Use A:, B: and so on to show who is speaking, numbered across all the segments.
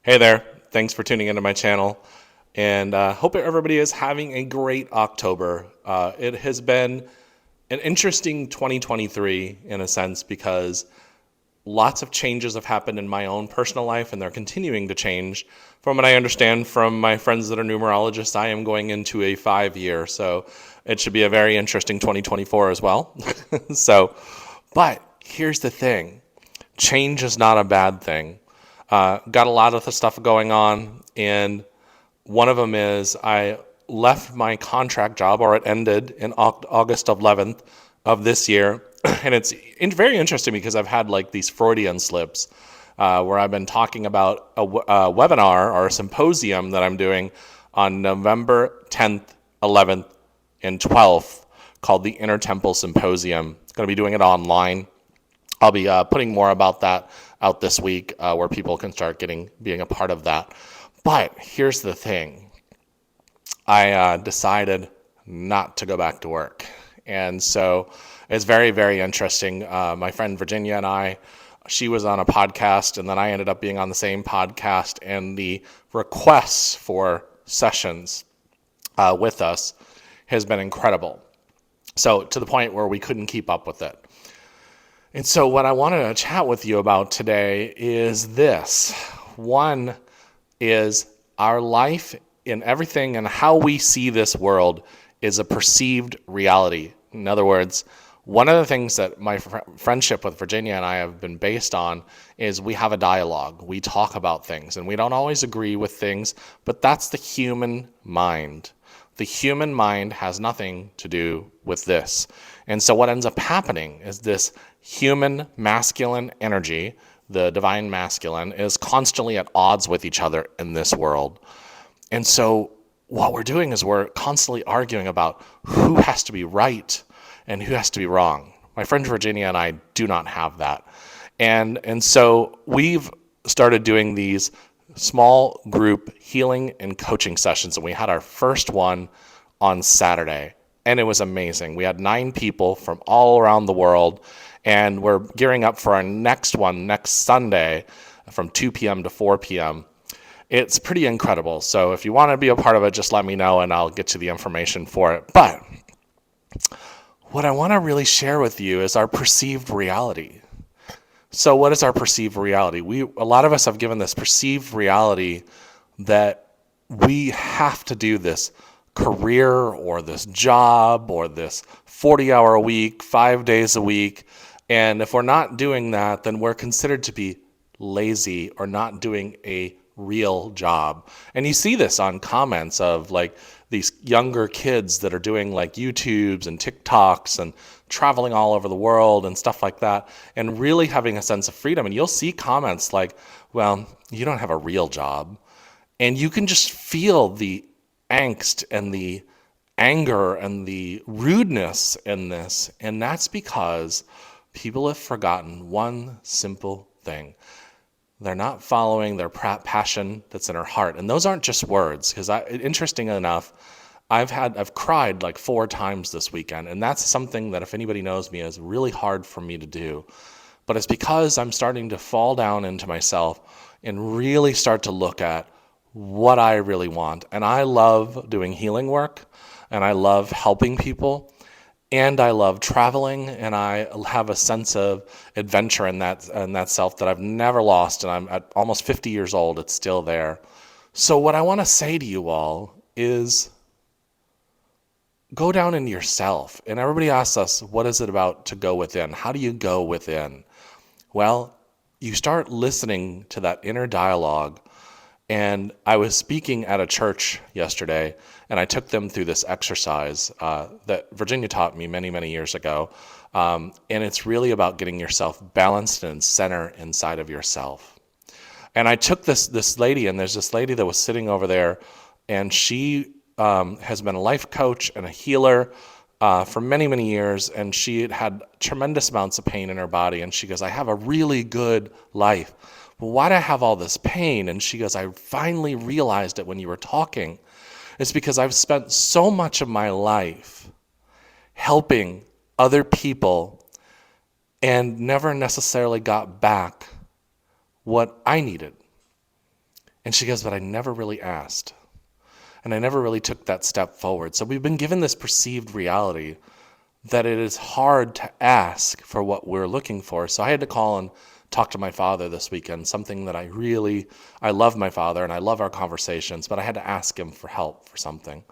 A: Hey there. Thanks for tuning into my channel. And hope everybody is having a great October. It has been an interesting 2023 in a sense because lots of changes have happened in my own personal life and they're continuing to change. From what I understand from my friends that are numerologists, I am going into a 5-year. So it should be a very interesting 2024 as well. But here's the thing. Change is not a bad thing. Got a lot of the stuff going on, and one of them is I left my contract job, or it ended in August 11th of this year. And it's very interesting because I've had like these Freudian slips where I've been talking about a webinar or a symposium that I'm doing on November 10th, 11th, and 12th called the Inner Temple Symposium. Going to be doing it online. I'll be putting more about that out this week where people can start being a part of that. But here's the thing. I decided not to go back to work. And so it's very, very interesting. My friend Virginia and I, she was on a podcast, and then I ended up being on the same podcast, and the requests for sessions with us has been incredible. So to the point where we couldn't keep up with it. And so what I wanted to chat with you about today is this. One is our life in everything and how we see this world is a perceived reality. In other words, one of the things that my friendship with Virginia and I have been based on is we have a dialogue. We talk about things, and we don't always agree with things, but that's the human mind. The human mind has nothing to do with this. And so what ends up happening is this human masculine energy, the divine masculine, is constantly at odds with each other in this world. And so what we're doing is we're constantly arguing about who has to be right and who has to be wrong. My friend Virginia and I do not have that. And so we've started doing these small group healing and coaching sessions, and we had our first one on Saturday, and it was amazing. We had 9 people from all around the world, and we're gearing up for our next one next Sunday from 2 p.m. to 4 p.m. It's pretty incredible. So if you want to be a part of it, just let me know and I'll get you the information for it. But what I want to really share with you is our perceived reality. So what is our perceived reality? A lot of us have given this perceived reality that we have to do this career or this job or this 40-hour a week, 5 days a week. And if we're not doing that, then we're considered to be lazy or not doing a real job. And you see this on comments of like these younger kids that are doing like YouTubes and TikToks and traveling all over the world and stuff like that, and really having a sense of freedom. And you'll see comments like, well, you don't have a real job. And you can just feel the angst and the anger and the rudeness in this. And that's because people have forgotten one simple thing. They're not following their passion that's in their heart. And those aren't just words, because interesting enough, I've cried like 4 times this weekend. And that's something that, if anybody knows me, is really hard for me to do. But it's because I'm starting to fall down into myself and really start to look at what I really want. And I love doing healing work, and I love helping people, and I love traveling, and I have a sense of adventure in that self that I've never lost. And I'm at almost 50 years old. It's still there. So what I want to say to you all is go down into yourself. And everybody asks us, what is it about to go within? How do you go within? Well, you start listening to that inner dialogue. And I was speaking at a church yesterday, and I took them through this exercise that Virginia taught me many, many years ago. And it's really about getting yourself balanced and center inside of yourself. And I took this lady, and there's this lady that was sitting over there, and she has been a life coach and a healer for many, many years, and she had tremendous amounts of pain in her body. And she goes, I have a really good life. Well, why do I have all this pain? And she goes, I finally realized it when you were talking. It's because I've spent so much of my life helping other people and never necessarily got back what I needed. And she goes, but I never really asked. And I never really took that step forward. So we've been given this perceived reality that it is hard to ask for what we're looking for. So I had to call and talk to my father this weekend, something that I love my father and I love our conversations, but I had to ask him for help for something.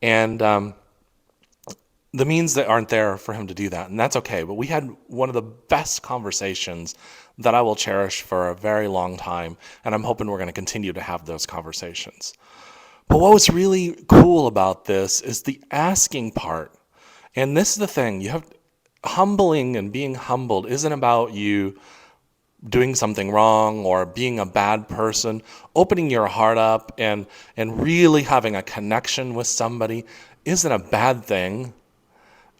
A: And the means that aren't there for him to do that, and that's okay. But we had one of the best conversations that I will cherish for a very long time, and I'm hoping we're going to continue to have those conversations. But what was really cool about this is the asking part. And this is the thing, humbling and being humbled isn't about you doing something wrong or being a bad person. Opening your heart up and really having a connection with somebody isn't a bad thing.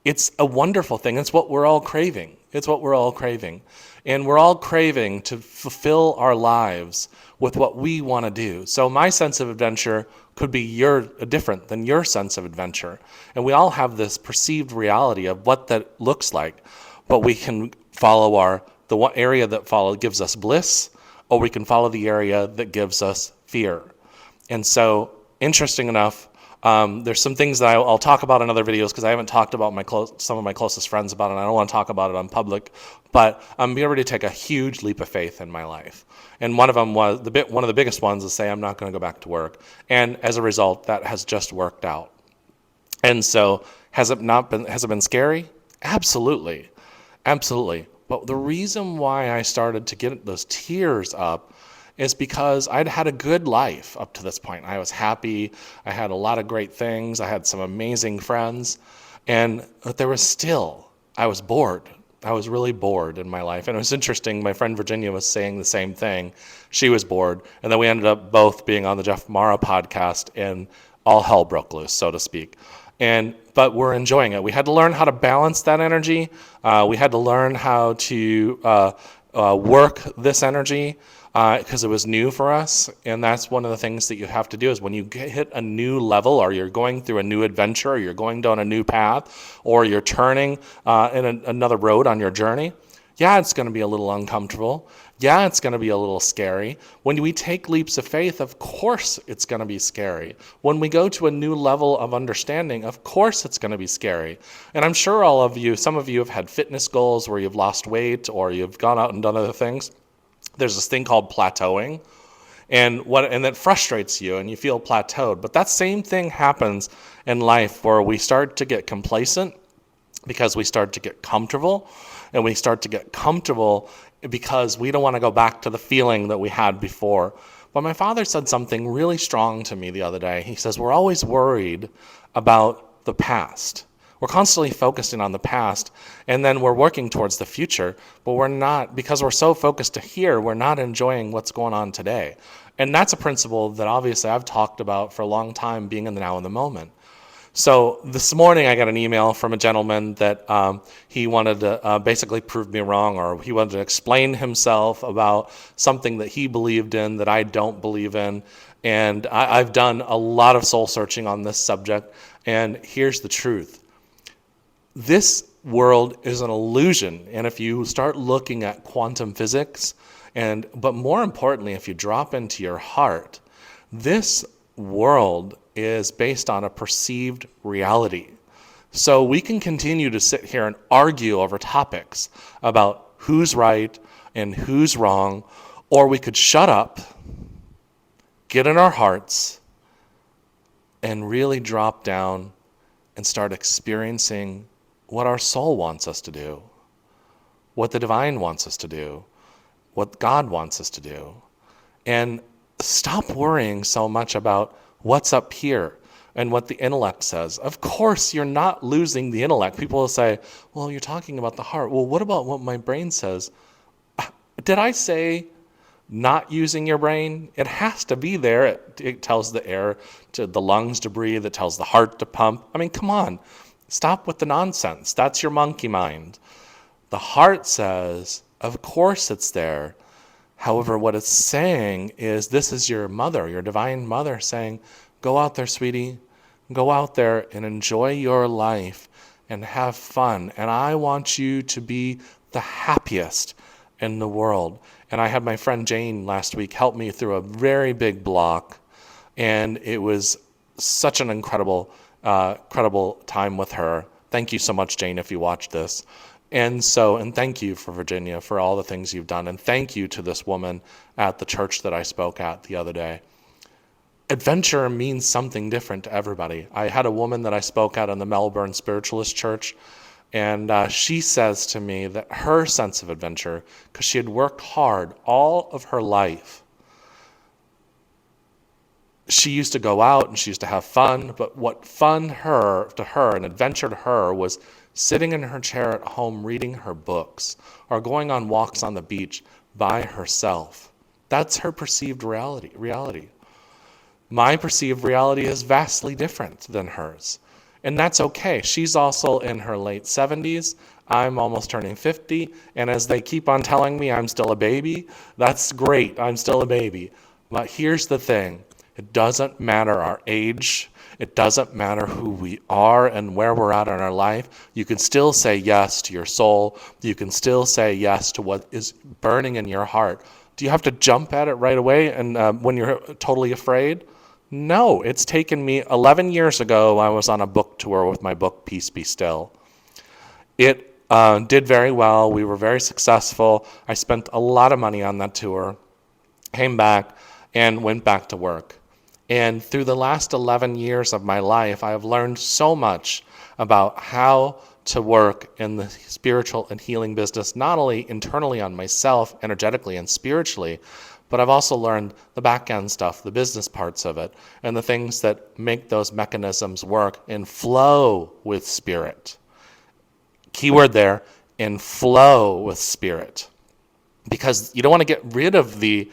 A: It's a wonderful thing. It's what we're all craving. And we're all craving to fulfill our lives with what we want to do. So my sense of adventure could be different than your sense of adventure. And we all have this perceived reality of what that looks like. But we can follow the one area that gives us bliss, or we can follow the area that gives us fear. And so, interesting enough, there's some things that I'll talk about in other videos because I haven't talked about some of my closest friends about it, and I don't want to talk about it on public, but I'm getting ready to take a huge leap of faith in my life. And one of them was, one of the biggest ones is say I'm not going to go back to work. And as a result, that has just worked out. And so, has it been scary? Absolutely. But the reason why I started to get those tears up is because I'd had a good life up to this point. I was happy. I had a lot of great things. I had some amazing friends. But I was bored. I was really bored in my life. And it was interesting. My friend Virginia was saying the same thing. She was bored. And then we ended up both being on the Jeff Mara podcast, and all hell broke loose, so to speak. But we're enjoying it. We had to learn how to balance that energy. We had to learn how to work this energy because it was new for us. And that's one of the things that you have to do is when you hit a new level, or you're going through a new adventure, or you're going down a new path, or you're turning in another road on your journey. Yeah, it's going to be a little uncomfortable. Yeah, it's going to be a little scary. When we take leaps of faith, of course it's going to be scary. When we go to a new level of understanding, of course it's going to be scary. And I'm sure some of you have had fitness goals where you've lost weight or you've gone out and done other things. There's this thing called plateauing. And that frustrates you and you feel plateaued. But that same thing happens in life where we start to get complacent because we start to get comfortable. And we start to get comfortable because we don't want to go back to the feeling that we had before. But my father said something really strong to me the other day. He says, we're always worried about the past. We're constantly focusing on the past, and then we're working towards the future, but we're not, because we're so focused to here, we're not enjoying what's going on today. And that's a principle that obviously I've talked about for a long time, being in the now and the moment. So this morning I got an email from a gentleman that he wanted to basically prove me wrong, or he wanted to explain himself about something that he believed in that I don't believe in. And I've done a lot of soul searching on this subject, and here's the truth. This world is an illusion, and if you start looking at quantum physics, but more importantly, if you drop into your heart, this world is based on a perceived reality. So we can continue to sit here and argue over topics about who's right and who's wrong, or we could shut up, get in our hearts, and really drop down and start experiencing what our soul wants us to do, what the divine wants us to do, what God wants us to do. And stop worrying so much about what's up here and what the intellect says. Of course, you're not losing the intellect. People will say, well, you're talking about the heart. Well, what about what my brain says? Did I say not using your brain? It has to be there. It tells the air to the lungs to breathe. It tells the heart to pump. I mean, come on. Stop with the nonsense. That's your monkey mind. The heart says, of course it's there. However, what it's saying is, this is your mother, your divine mother saying, go out there, sweetie. Go out there and enjoy your life and have fun. And I want you to be the happiest in the world. And I had my friend Jane last week help me through a very big block, and it was such an incredible time with her. Thank you so much, Jane, if you watch this. And thank you for Virginia for all the things you've done. And thank you to this woman at the church that I spoke at the other day. Adventure means something different to everybody. I had a woman that I spoke at in the Melbourne Spiritualist Church, and she says to me that her sense of adventure, because she had worked hard all of her life, she used to go out and she used to have fun, but what fun to her and adventure to her was sitting in her chair at home reading her books or going on walks on the beach by herself. That's her perceived reality. My perceived reality is vastly different than hers. And that's okay. She's also in her late 70s. I'm almost turning 50. And as they keep on telling me I'm still a baby, that's great. I'm still a baby. But here's the thing. It doesn't matter our age. It doesn't matter who we are and where we're at in our life. You can still say yes to your soul. You can still say yes to what is burning in your heart. Do you have to jump at it right away and when you're totally afraid? No, it's taken me 11 years ago. I was on a book tour with my book, Peace Be Still. It did very well. We were very successful. I spent a lot of money on that tour, came back, and went back to work. And through the last 11 years of my life, I have learned so much about how to work in the spiritual and healing business, not only internally on myself, energetically and spiritually, but I've also learned the back end stuff, the business parts of it, and the things that make those mechanisms work and flow with spirit. Keyword there, and flow with spirit. Because you don't want to get rid of the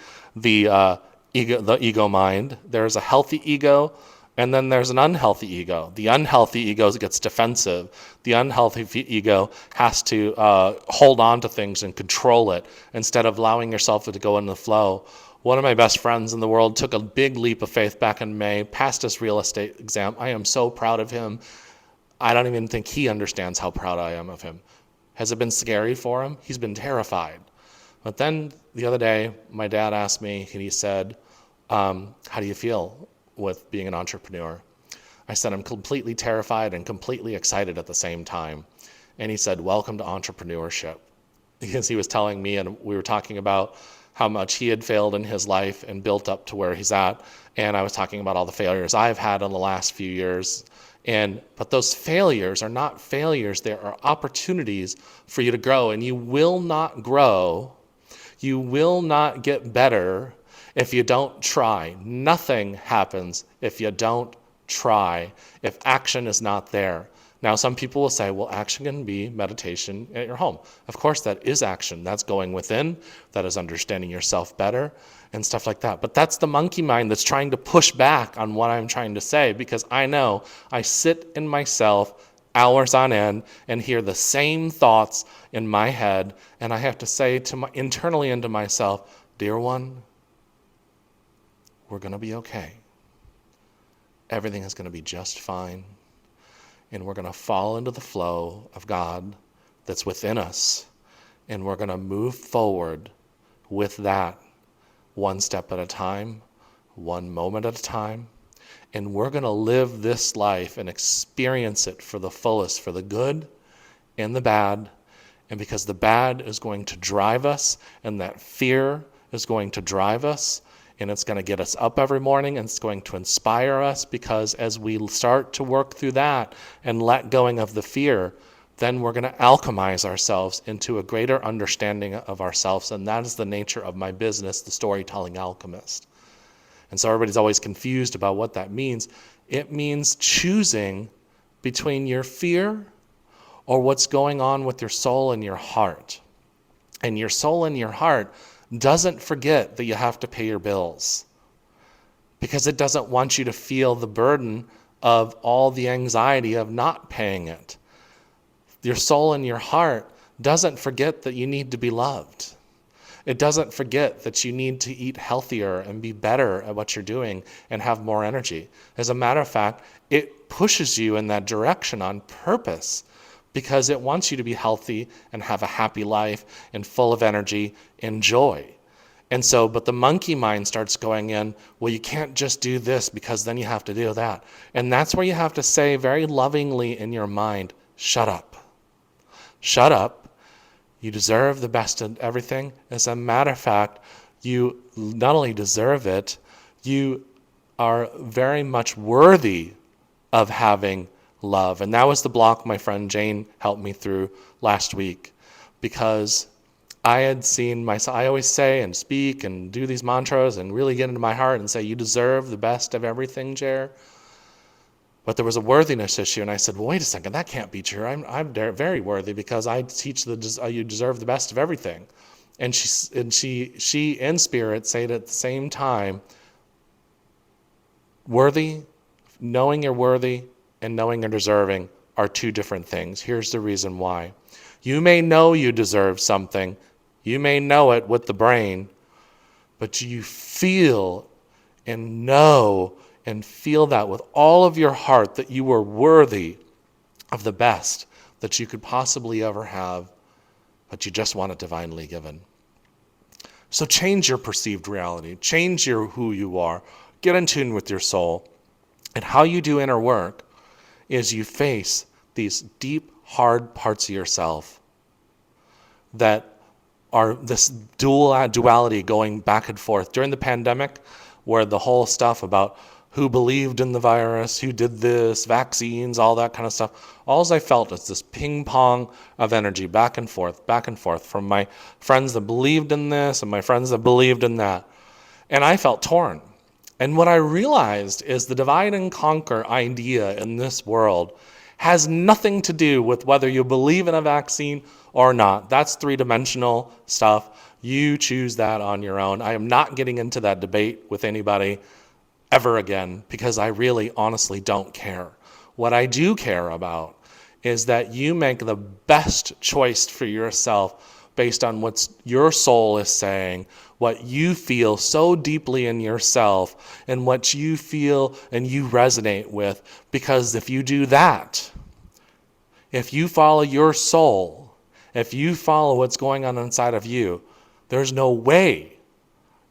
A: ego mind. There's a healthy ego, and then there's an unhealthy ego. The unhealthy ego gets defensive. The unhealthy ego has to hold on to things and control it instead of allowing yourself to go in the flow. One of my best friends in the world took a big leap of faith back in May, passed his real estate exam. I am so proud of him. I don't even think he understands how proud I am of him. Has it been scary for him? He's been terrified. But then the other day, my dad asked me, and he said, how do you feel with being an entrepreneur? I said, I'm completely terrified and completely excited at the same time. And he said, welcome to entrepreneurship. Because he was telling me, and we were talking about how much he had failed in his life and built up to where he's at. And I was talking about all the failures I've had in the last few years. But those failures are not failures. There are opportunities for you to grow. And you will not grow. You will not get better if you don't try. Nothing happens if you don't try, if action is not there. Now, some people will say, well, action can be meditation at your home. Of course, that is action. That's going within. That is understanding yourself better and stuff like that. But that's the monkey mind that's trying to push back on what I'm trying to say, because I know I sit in myself hours on end and hear the same thoughts in my head, and I have to say internally into myself, dear one, we're going to be okay. Everything is going to be just fine, and we're going to fall into the flow of God that's within us, and we're going to move forward with that one step at a time, one moment at a time. And we're going to live this life and experience it for the fullest, for the good and the bad. And because the bad is going to drive us, and that fear is going to drive us, and it's going to get us up every morning, and it's going to inspire us, because as we start to work through that and let going of the fear, then we're going to alchemize ourselves into a greater understanding of ourselves. And that is the nature of my business, The Storytelling Alchemist. And so everybody's always confused about what that means. It means choosing between your fear or what's going on with your soul and your heart. And your soul and your heart doesn't forget that you have to pay your bills, because it doesn't want you to feel the burden of all the anxiety of not paying it. Your soul and your heart doesn't forget that you need to be loved. It doesn't forget that you need to eat healthier and be better at what you're doing and have more energy. As a matter of fact, it pushes you in that direction on purpose, because it wants you to be healthy and have a happy life and full of energy and joy. And so, but the monkey mind starts going in, well, you can't just do this because then you have to do that. And that's where you have to say very lovingly in your mind, shut up. Shut up. You deserve the best of everything. As a matter of fact, you not only deserve it, you are very much worthy of having love. And that was the block my friend Jane helped me through last week, because I had seen myself, I always say and speak and do these mantras and really get into my heart and say, you deserve the best of everything, Jer. But there was a worthiness issue, and I said, well, wait a second, that can't be true. I'm very worthy because I teach you deserve the best of everything. And she in spirit said at the same time, worthy, knowing you're worthy and knowing you're deserving are two different things. Here's the reason why. You may know you deserve something. You may know it with the brain, but you feel and know and feel that with all of your heart that you are worthy of the best that you could possibly ever have, but you just want it divinely given. So change your perceived reality. Change who you are. Get in tune with your soul. And how you do inner work is you face these deep, hard parts of yourself that are this duality going back and forth. During the pandemic, where the whole stuff about who believed in the virus, who did this, vaccines, all that kind of stuff, all I felt is this ping pong of energy back and forth from my friends that believed in this and my friends that believed in that. And I felt torn. And what I realized is the divide and conquer idea in this world has nothing to do with whether you believe in a vaccine or not. That's three-dimensional stuff. You choose that on your own. I am not getting into that debate with anybody ever again, because I really honestly don't care. What I do care about is that you make the best choice for yourself based on what your soul is saying, what you feel so deeply in yourself, and what you feel and you resonate with. Because if you do that, if you follow your soul, if you follow what's going on inside of you, there's no way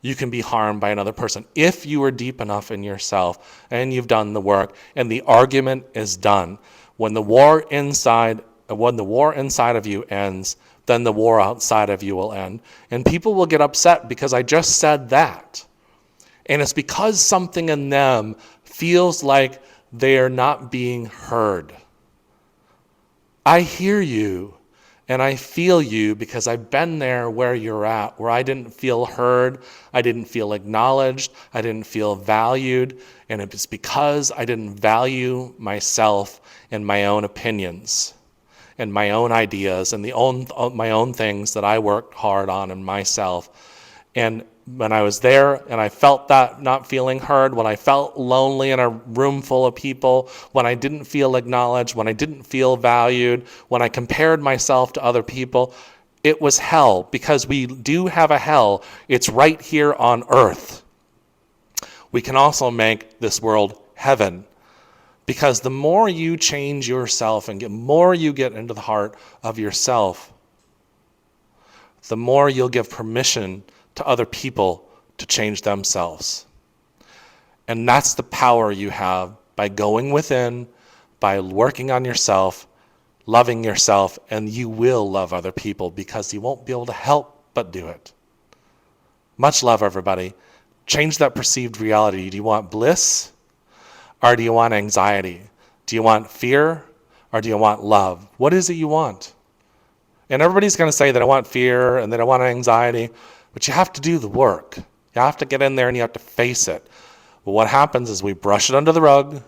A: you can be harmed by another person if you are deep enough in yourself and you've done the work and the argument is done. When the war inside of you ends, then the war outside of you will end. And people will get upset because I just said that. And it's because something in them feels like they are not being heard. I hear you. And I feel you because I've been there where you're at, where I didn't feel heard, I didn't feel acknowledged, I didn't feel valued, and it's because I didn't value myself and my own opinions and my own ideas and my own things that I worked hard on in myself. And when I was there and I felt that not feeling heard, when I felt lonely in a room full of people, when I didn't feel acknowledged, when I didn't feel valued, when I compared myself to other people, it was hell, because we do have a hell. It's right here on earth. We can also make this world heaven, because the more you change yourself and the more you get into the heart of yourself, the more you'll give permission to other people to change themselves. And that's the power you have by going within, by working on yourself, loving yourself, and you will love other people because you won't be able to help but do it. Much love, everybody. Change that perceived reality. Do you want bliss or do you want anxiety? Do you want fear or do you want love? What is it you want? And everybody's going to say that I want fear and that I want anxiety. But you have to do the work. You have to get in there and you have to face it. But what happens is we brush it under the rug.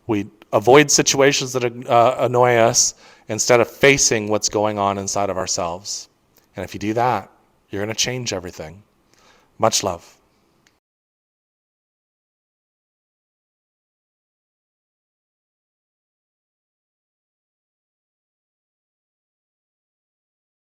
A: We avoid situations that annoy us instead of facing what's going on inside of ourselves. And if you do that, you're going to change everything. Much love.